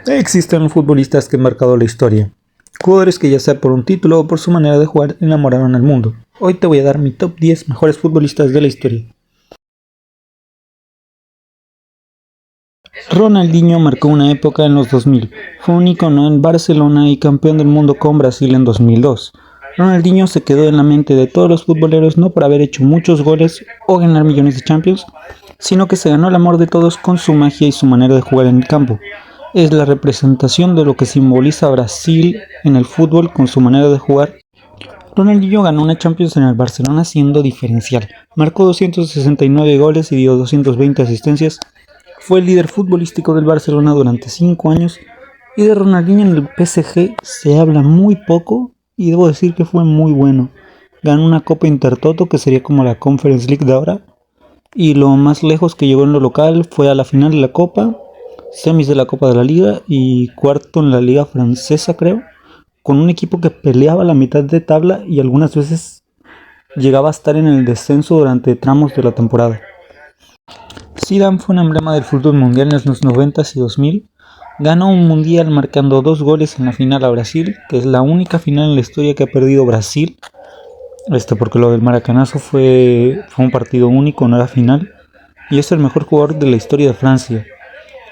Existen futbolistas que han marcado la historia, jugadores que ya sea por un título o por su manera de jugar enamoraron al mundo. Hoy te voy a dar mi top 10 mejores futbolistas de la historia. Ronaldinho marcó una época en los 2000, fue un ícono en Barcelona y campeón del mundo con Brasil en 2002. Ronaldinho se quedó en la mente de todos los futboleros no por haber hecho muchos goles o ganar millones de Champions, sino que se ganó el amor de todos con su magia y su manera de jugar en el campo. Es la representación de lo que simboliza Brasil en el fútbol con su manera de jugar. Ronaldinho ganó una Champions en el Barcelona siendo diferencial, marcó 269 goles y dio 220 asistencias, fue el líder futbolístico del Barcelona durante 5 años y de Ronaldinho en el PSG se habla muy poco y debo decir que fue muy bueno. Ganó una Copa Intertoto que sería como la Conference League de ahora y lo más lejos que llegó en lo local fue a la final de la Copa, semis de la Copa de la Liga y cuarto en la Liga Francesa creo, con un equipo que peleaba la mitad de tabla y algunas veces llegaba a estar en el descenso durante tramos de la temporada. Zidane fue un emblema del fútbol mundial en los 90s y 2000. Ganó un mundial marcando 2 goles en la final a Brasil, que es la única final en la historia que ha perdido Brasil. Porque lo del Maracanazo fue un partido único, no era final. Y es el mejor jugador de la historia de Francia.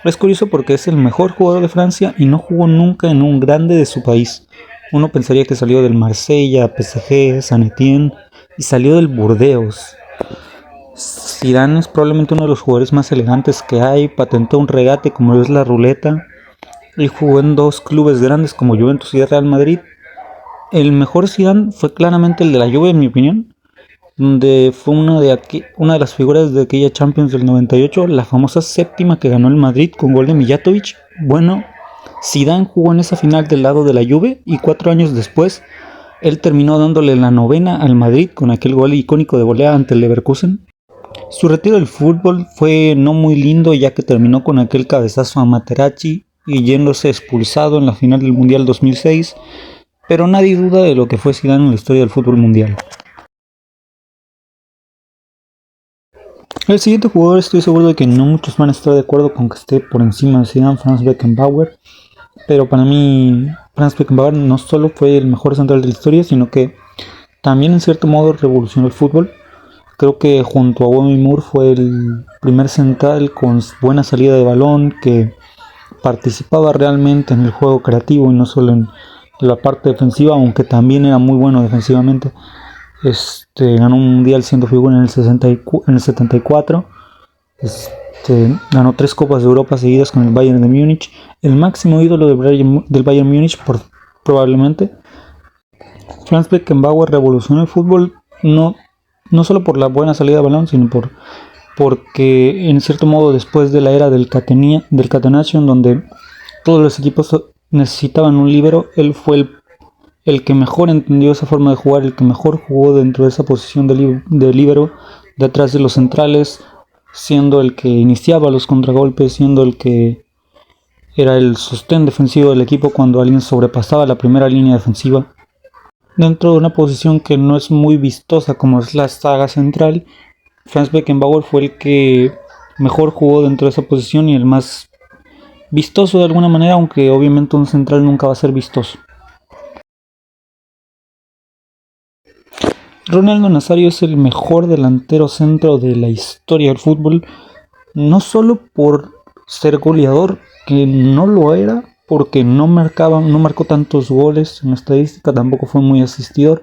Es curioso porque es el mejor jugador de Francia y no jugó nunca en un grande de su país. Uno pensaría que salió del Marsella, PSG, Saint-Étienne y salió del Burdeos. Zidane es probablemente uno de los jugadores más elegantes que hay, patentó un regate como lo es la ruleta y jugó en 2 clubes grandes como Juventus y Real Madrid. El mejor Zidane fue claramente el de la Juve en mi opinión, donde fue una de las figuras de aquella Champions del 98, la famosa séptima que ganó el Madrid con gol de Mijatovic. Bueno, Zidane jugó en esa final del lado de la Juve y 4 años después él terminó dándole la novena al Madrid con aquel gol icónico de volea ante el Leverkusen. Su retiro del fútbol fue no muy lindo ya que terminó con aquel cabezazo a Materazzi y yéndose expulsado en la final del Mundial 2006, pero nadie duda de lo que fue Zidane en la historia del fútbol mundial. El siguiente jugador estoy seguro de que no muchos van a estar de acuerdo con que esté por encima de Zidane, Franz Beckenbauer, pero para mí Franz Beckenbauer no solo fue el mejor central de la historia, sino que también en cierto modo revolucionó el fútbol. Creo que junto a Bobby Moore fue el primer central con buena salida de balón, que participaba realmente en el juego creativo y no solo en la parte defensiva, aunque también era muy bueno defensivamente. Ganó un mundial siendo figura en el 74. Ganó 3 Copas de Europa seguidas con el Bayern de Múnich, el máximo ídolo del Bayern Múnich probablemente. Franz Beckenbauer revolucionó el fútbol no solo por la buena salida de balón, sino porque en cierto modo después de la era del catenaccio, en donde todos los equipos necesitaban un líbero, él fue el que mejor entendió esa forma de jugar, el que mejor jugó dentro de esa posición de líbero, detrás de los centrales, siendo el que iniciaba los contragolpes, siendo el que era el sostén defensivo del equipo cuando alguien sobrepasaba la primera línea defensiva. Dentro de una posición que no es muy vistosa como es la saga central, Franz Beckenbauer fue el que mejor jugó dentro de esa posición y el más vistoso de alguna manera, aunque obviamente un central nunca va a ser vistoso. Ronaldo Nazario es el mejor delantero centro de la historia del fútbol, no solo por ser goleador, que no lo era, porque no marcó tantos goles en la estadística, tampoco fue muy asistidor,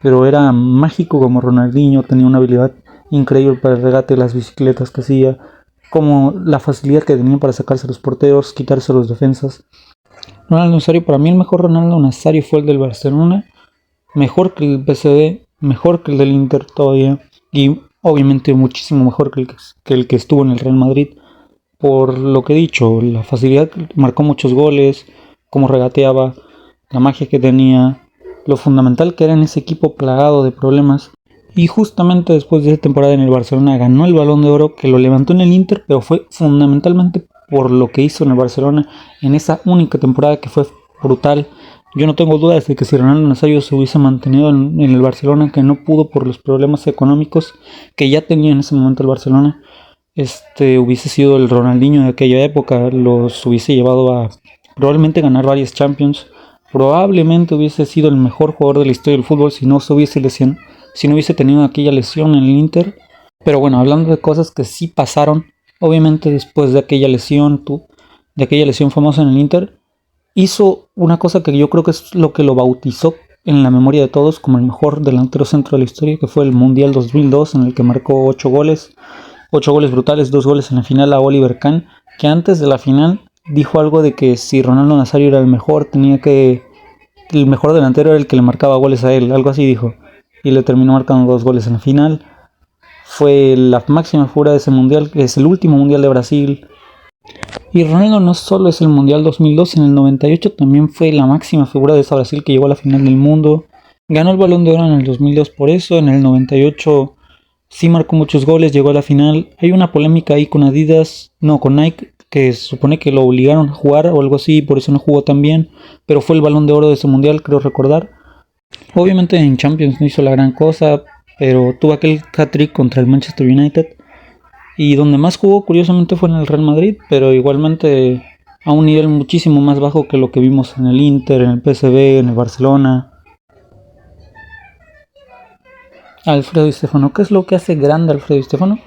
pero era mágico como Ronaldinho, tenía una habilidad increíble para el regate, las bicicletas que hacía, como la facilidad que tenía para sacarse a los porteros, quitarse a los defensas. Ronaldo Nazario, para mí el mejor Ronaldo Nazario fue el del Barcelona, mejor que el PSV, mejor que el del Inter todavía, y obviamente muchísimo mejor que el que estuvo en el Real Madrid. Por lo que he dicho, la facilidad, marcó muchos goles, cómo regateaba, la magia que tenía, lo fundamental que era en ese equipo plagado de problemas. Y justamente después de esa temporada en el Barcelona ganó el Balón de Oro, que lo levantó en el Inter, pero fue fundamentalmente por lo que hizo en el Barcelona en esa única temporada que fue brutal. Yo no tengo dudas de que si Ronaldo Nazario se hubiese mantenido en el Barcelona, que no pudo por los problemas económicos que ya tenía en ese momento el Barcelona, hubiese sido el Ronaldinho de aquella época, los hubiese llevado probablemente ganar varias Champions. Probablemente hubiese sido el mejor jugador de la historia del fútbol si no se hubiese si no hubiese tenido aquella lesión en el Inter. Pero bueno, hablando de cosas que sí pasaron, obviamente después de aquella lesión famosa en el Inter, hizo una cosa que yo creo que es lo que lo bautizó en la memoria de todos como el mejor delantero centro de la historia, que fue el Mundial 2002, en el que marcó 8 goles brutales, 2 goles en la final a Oliver Kahn, que antes de la final dijo algo de que si Ronaldo Nazario era el mejor, el mejor delantero era el que le marcaba goles a él, algo así dijo, y le terminó marcando 2 goles en la final. Fue la máxima figura de ese mundial, que es el último mundial de Brasil. Y Ronaldo no solo es el mundial 2002, en el 98 también fue la máxima figura de esa Brasil que llegó a la final del mundo. Ganó el Balón de Oro en el 2002 por eso, en el 98 sí marcó muchos goles, llegó a la final. Hay una polémica ahí con con Nike, que se supone que lo obligaron a jugar o algo así, por eso no jugó tan bien, pero fue el Balón de Oro de ese mundial, creo recordar. Obviamente en Champions no hizo la gran cosa, pero tuvo aquel hat-trick contra el Manchester United. Y donde más jugó, curiosamente, fue en el Real Madrid, pero igualmente a un nivel muchísimo más bajo que lo que vimos en el Inter, en el PSV, en el Barcelona. Alfredo Di Stéfano, ¿qué es lo que hace grande a Alfredo Di Stéfano?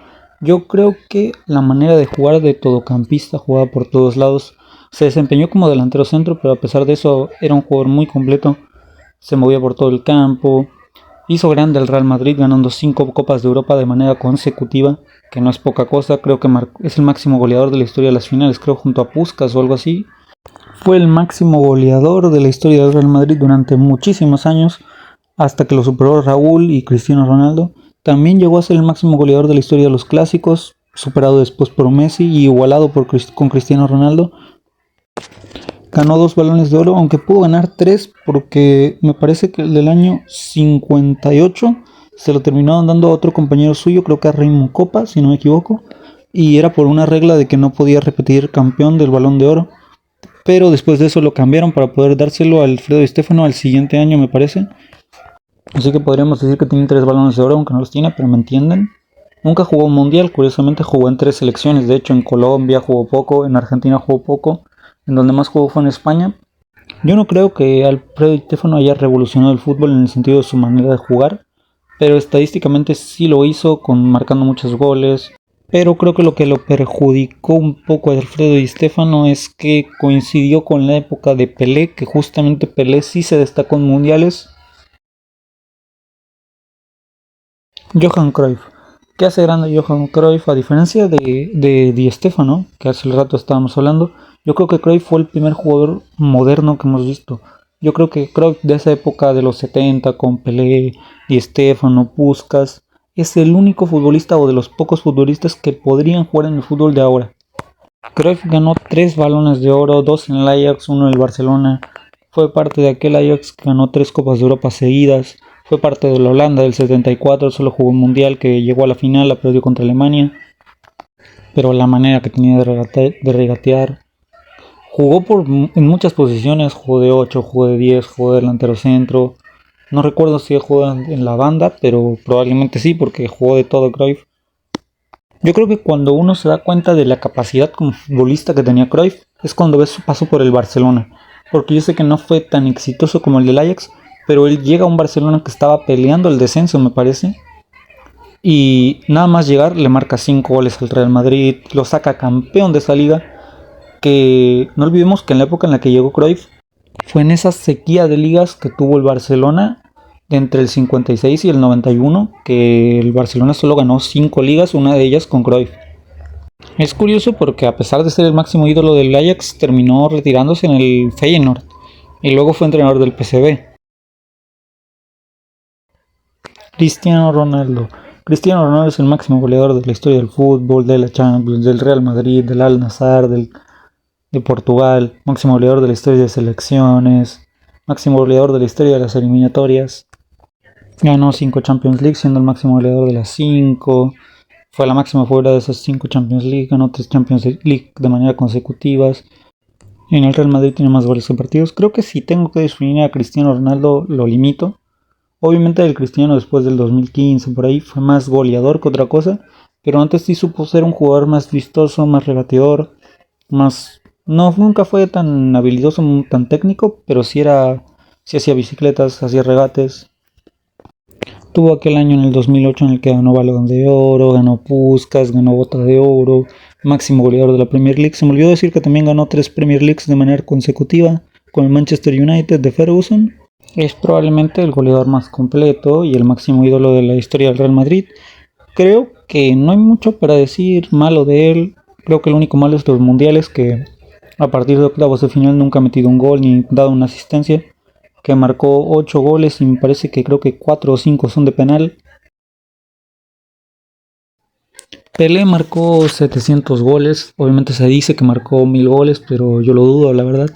Yo creo que la manera de jugar de todocampista, jugaba por todos lados. Se desempeñó como delantero centro, pero a pesar de eso era un jugador muy completo. Se movía por todo el campo. Hizo grande al Real Madrid ganando 5 Copas de Europa de manera consecutiva, que no es poca cosa. Creo que es el máximo goleador de la historia de las finales, creo junto a Puskás o algo así. Fue el máximo goleador de la historia del Real Madrid durante muchísimos años, hasta que lo superó Raúl y Cristiano Ronaldo. También llegó a ser el máximo goleador de la historia de los clásicos, superado después por Messi y igualado con Cristiano Ronaldo. Ganó 2 balones de oro, aunque pudo ganar 3 porque me parece que el del año 58 se lo terminaron dando a otro compañero suyo, creo que a Raymond Kopa, si no me equivoco, y era por una regla de que no podía repetir campeón del balón de oro. Pero después de eso lo cambiaron para poder dárselo a Alfredo Di Stéfano al siguiente año, me parece. Así que podríamos decir que tiene 3 balones de oro, aunque no los tiene, pero me entienden. Nunca jugó un mundial, curiosamente jugó en 3 selecciones. De hecho, en Colombia jugó poco, en Argentina jugó poco. En donde más jugó fue en España. Yo no creo que Alfredo Di Stéfano haya revolucionado el fútbol en el sentido de su manera de jugar, pero estadísticamente sí lo hizo, marcando muchos goles. Pero creo que lo perjudicó un poco a Alfredo Di Stéfano es que coincidió con la época de Pelé, que justamente Pelé sí se destacó en mundiales. Johan Cruyff. ¿Qué hace grande Johan Cruyff? A diferencia de Di Stéfano, que hace el rato estábamos hablando, yo creo que Cruyff fue el primer jugador moderno que hemos visto. Yo creo que Cruyff de esa época de los 70 con Pelé, Di Stéfano, Puskás, es el único futbolista o de los pocos futbolistas que podrían jugar en el fútbol de ahora. Cruyff ganó 3 balones de oro, 2 en el Ajax, 1 en el Barcelona. Fue parte de aquel Ajax que ganó 3 Copas de Europa seguidas. Fue parte de la Holanda del 74, solo jugó un mundial que llegó a la final, la perdió contra Alemania. Pero la manera que tenía de regatear. Jugó en muchas posiciones, jugó de 8, jugó de 10, jugó de delantero centro. No recuerdo si jugó en la banda, pero probablemente sí, porque jugó de todo Cruyff. Yo creo que cuando uno se da cuenta de la capacidad como futbolista que tenía Cruyff, es cuando ves su paso por el Barcelona. Porque yo sé que no fue tan exitoso como el del Ajax, pero él llega a un Barcelona que estaba peleando el descenso, me parece. Y nada más llegar, le marca 5 goles al Real Madrid, lo saca campeón de esa liga. Que no olvidemos que en la época en la que llegó Cruyff fue en esa sequía de ligas que tuvo el Barcelona entre el 56 y el 91, que el Barcelona solo ganó 5 ligas, una de ellas con Cruyff. Es curioso porque a pesar de ser el máximo ídolo del Ajax, terminó retirándose en el Feyenoord y luego fue entrenador del PSV. Cristiano Ronaldo. Cristiano Ronaldo es el máximo goleador de la historia del fútbol, de la Champions, del Real Madrid, del Al-Nassr, de Portugal, máximo goleador de la historia de selecciones, máximo goleador de la historia de las eliminatorias. Ganó 5 Champions League siendo el máximo goleador de las 5. Fue la máxima figura de esas 5 Champions League. Ganó 3 Champions League de manera consecutivas. En el Real Madrid tiene más goles que partidos. Creo que si tengo que definir a Cristiano Ronaldo lo limito. Obviamente el Cristiano después del 2015 por ahí fue más goleador que otra cosa. Pero antes sí supo ser un jugador más vistoso, más regateador, más No, nunca fue tan habilidoso, tan técnico, pero sí hacía bicicletas, hacía regates. Tuvo aquel año en el 2008 en el que ganó Balón de Oro, ganó Puskás, ganó Bota de Oro, máximo goleador de la Premier League. Se me olvidó decir que también ganó 3 Premier Leagues de manera consecutiva con el Manchester United de Ferguson. Es probablemente el goleador más completo y el máximo ídolo de la historia del Real Madrid. Creo que no hay mucho para decir malo de él. Creo que lo único malo es los mundiales, que a partir de octavos de final nunca ha metido un gol ni dado una asistencia. Que marcó 8 goles y me parece que creo que 4 o 5 son de penal. Pelé marcó 700 goles. Obviamente se dice que marcó 1000 goles, pero yo lo dudo, la verdad.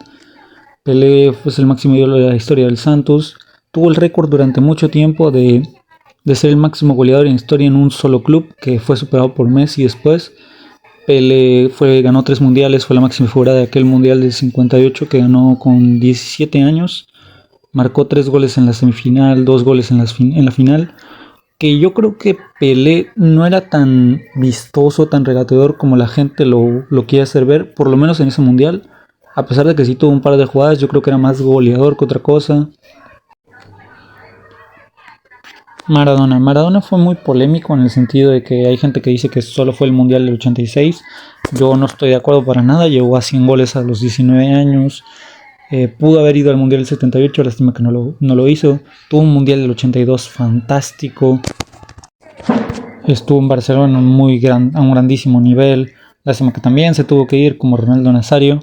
Pelé fue el máximo ídolo de la historia del Santos. Tuvo el récord durante mucho tiempo de ser el máximo goleador en historia en un solo club, que fue superado por Messi después. Pelé ganó 3 mundiales, fue la máxima figura de aquel mundial del 58 que ganó con 17 años. Marcó 3 goles en la semifinal, 2 goles en la final. Que yo creo que Pelé no era tan vistoso, tan regateador como la gente lo quiere hacer ver, por lo menos en ese mundial. A pesar de que sí tuvo un par de jugadas, yo creo que era más goleador que otra cosa. Maradona fue muy polémico en el sentido de que hay gente que dice que solo fue el Mundial del 86. Yo no estoy de acuerdo para nada, llegó a 100 goles a los 19 años. Pudo haber ido al Mundial del 78, lástima que no lo hizo. Tuvo un Mundial del 82 fantástico. Estuvo en Barcelona a un grandísimo nivel. Lástima que también se tuvo que ir como Ronaldo Nazario.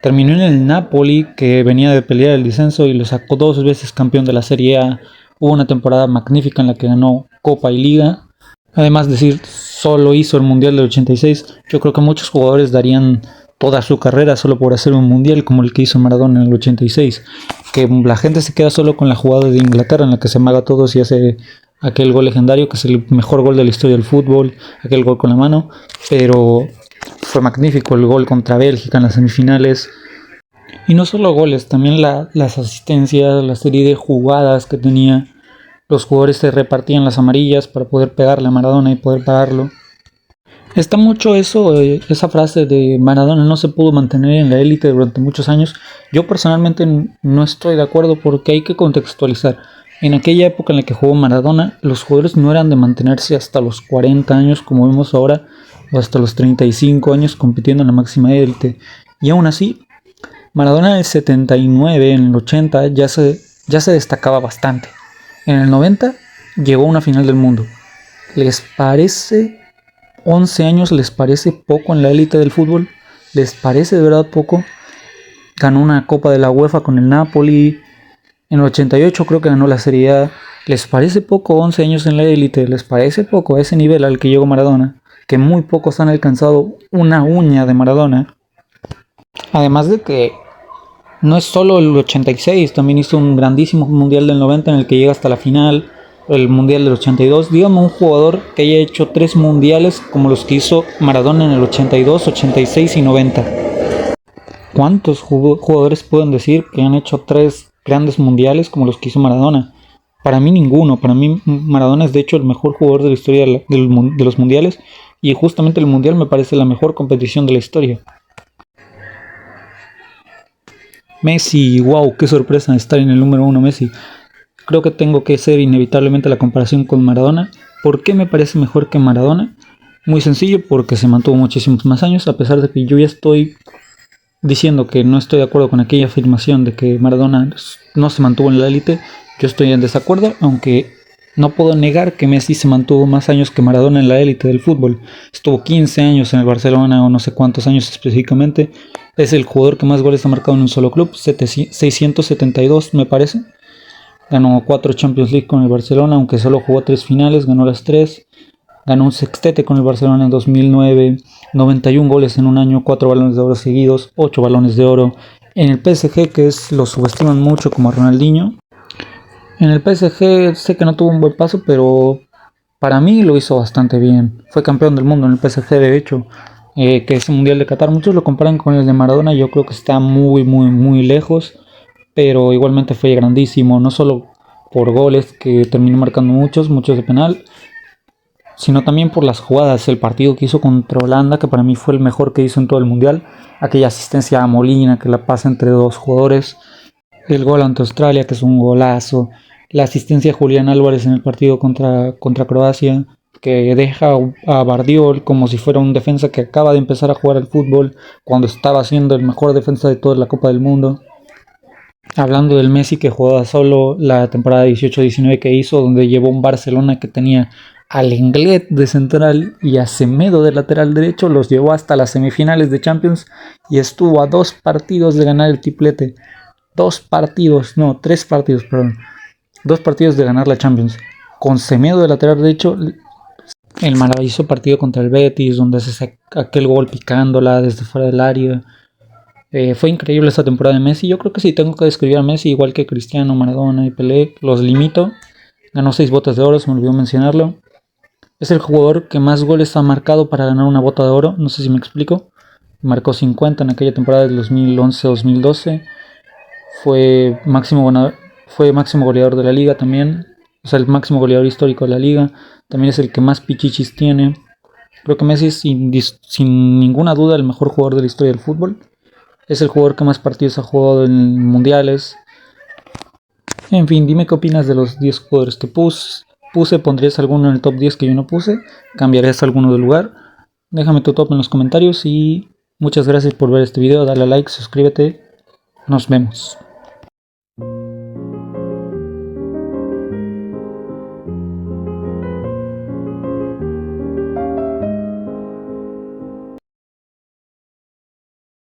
Terminó en el Napoli, que venía de pelear el descenso y lo sacó 2 veces campeón de la Serie A. Hubo una temporada magnífica en la que ganó Copa y Liga. Además de decir, solo hizo el Mundial del 86. Yo creo que muchos jugadores darían toda su carrera solo por hacer un Mundial como el que hizo Maradona en el 86. Que la gente se queda solo con la jugada de Inglaterra en la que se amaga todos y hace aquel gol legendario que es el mejor gol de la historia del fútbol, aquel gol con la mano. Pero fue magnífico el gol contra Bélgica en las semifinales. Y no solo goles, también las asistencias, la serie de jugadas que tenía. Los jugadores se repartían las amarillas para poder pegarle a Maradona y poder pararlo. Está mucho esa frase de Maradona no se pudo mantener en la élite durante muchos años. Yo personalmente no estoy de acuerdo porque hay que contextualizar. En aquella época en la que jugó Maradona, los jugadores no eran de mantenerse hasta los 40 años como vemos ahora, o hasta los 35 años compitiendo en la máxima élite. Y aún así, Maradona en el 79, en el 80 ya se destacaba bastante. En el 90 llegó a una final del mundo. ¿Les parece 11 años? ¿Les parece poco en la élite del fútbol? ¿Les parece de verdad poco? Ganó una Copa de la UEFA con el Napoli. En el 88 creo que ganó la Serie A. ¿Les parece poco 11 años en la élite? ¿Les parece poco a ese nivel al que llegó Maradona? Que muy pocos han alcanzado una uña de Maradona. Además de que no es solo el 86, también hizo un grandísimo Mundial del 90 en el que llega hasta la final, el Mundial del 82. Dígame un jugador que haya hecho 3 mundiales como los que hizo Maradona en el 82, 86 y 90. ¿Cuántos jugadores pueden decir que han hecho 3 grandes mundiales como los que hizo Maradona? Para mí ninguno. Para mí Maradona es de hecho el mejor jugador de la historia de los mundiales, y justamente el mundial me parece la mejor competición de la historia. Messi, wow, qué sorpresa estar en el número 1 Messi. Creo que tengo que hacer inevitablemente la comparación con Maradona. ¿Por qué me parece mejor que Maradona? Muy sencillo, porque se mantuvo muchísimos más años, a pesar de que yo ya estoy diciendo que no estoy de acuerdo con aquella afirmación de que Maradona no se mantuvo en la élite. Yo estoy en desacuerdo, aunque no puedo negar que Messi se mantuvo más años que Maradona en la élite del fútbol. Estuvo 15 años en el Barcelona, o no sé cuántos años específicamente. Es el jugador que más goles ha marcado en un solo club, 672 me parece. Ganó 4 Champions League con el Barcelona, aunque solo jugó 3 finales, ganó las 3. Ganó un sextete con el Barcelona en 2009, 91 goles en un año, 4 balones de oro seguidos, 8 balones de oro. En el PSG, que lo subestiman mucho como a Ronaldinho. En el PSG sé que no tuvo un buen paso, pero para mí lo hizo bastante bien. Fue campeón del mundo en el PSG, de hecho. Que ese Mundial de Qatar, muchos lo comparan con el de Maradona. Yo creo que está muy, muy, muy lejos. Pero igualmente fue grandísimo, no solo por goles, que terminó marcando muchos de penal, sino también por las jugadas. El partido que hizo contra Holanda, que para mí fue el mejor que hizo en todo el mundial, aquella asistencia a Molina que la pasa entre dos jugadores, el gol ante Australia, que es un golazo, la asistencia a Julián Álvarez en el partido contra Croacia, que deja a Bardiol como si fuera un defensa que acaba de empezar a jugar al fútbol cuando estaba siendo el mejor defensa de toda la Copa del Mundo. Hablando del Messi que jugaba solo, la temporada 18-19 que hizo, donde llevó un Barcelona que tenía al Lenglet de central y a Semedo de lateral derecho, los llevó hasta las semifinales de Champions y estuvo a 2 partidos de ganar el triplete. 3 partidos, perdón. 2 partidos de ganar la Champions. Con Semedo de lateral derecho, el maravilloso partido contra el Betis, donde hace aquel gol picándola desde fuera del área. Fue increíble esta temporada de Messi. Yo creo que si tengo que describir a Messi igual que Cristiano, Maradona y Pelé, los limito. Ganó 6 botas de oro, se me olvidó mencionarlo. Es el jugador que más goles ha marcado para ganar una bota de oro, no sé si me explico. Marcó 50 en aquella temporada del 2011-2012. Fue máximo goleador de la liga también. O sea, el máximo goleador histórico de la liga. También es el que más pichichis tiene. Creo que Messi es sin ninguna duda el mejor jugador de la historia del fútbol. Es el jugador que más partidos ha jugado en mundiales. En fin, dime qué opinas de los 10 jugadores que puse. ¿Pondrías alguno en el top 10 que yo no puse? ¿Cambiarías alguno de lugar? Déjame tu top en los comentarios y muchas gracias por ver este video. Dale a like, suscríbete. Nos vemos.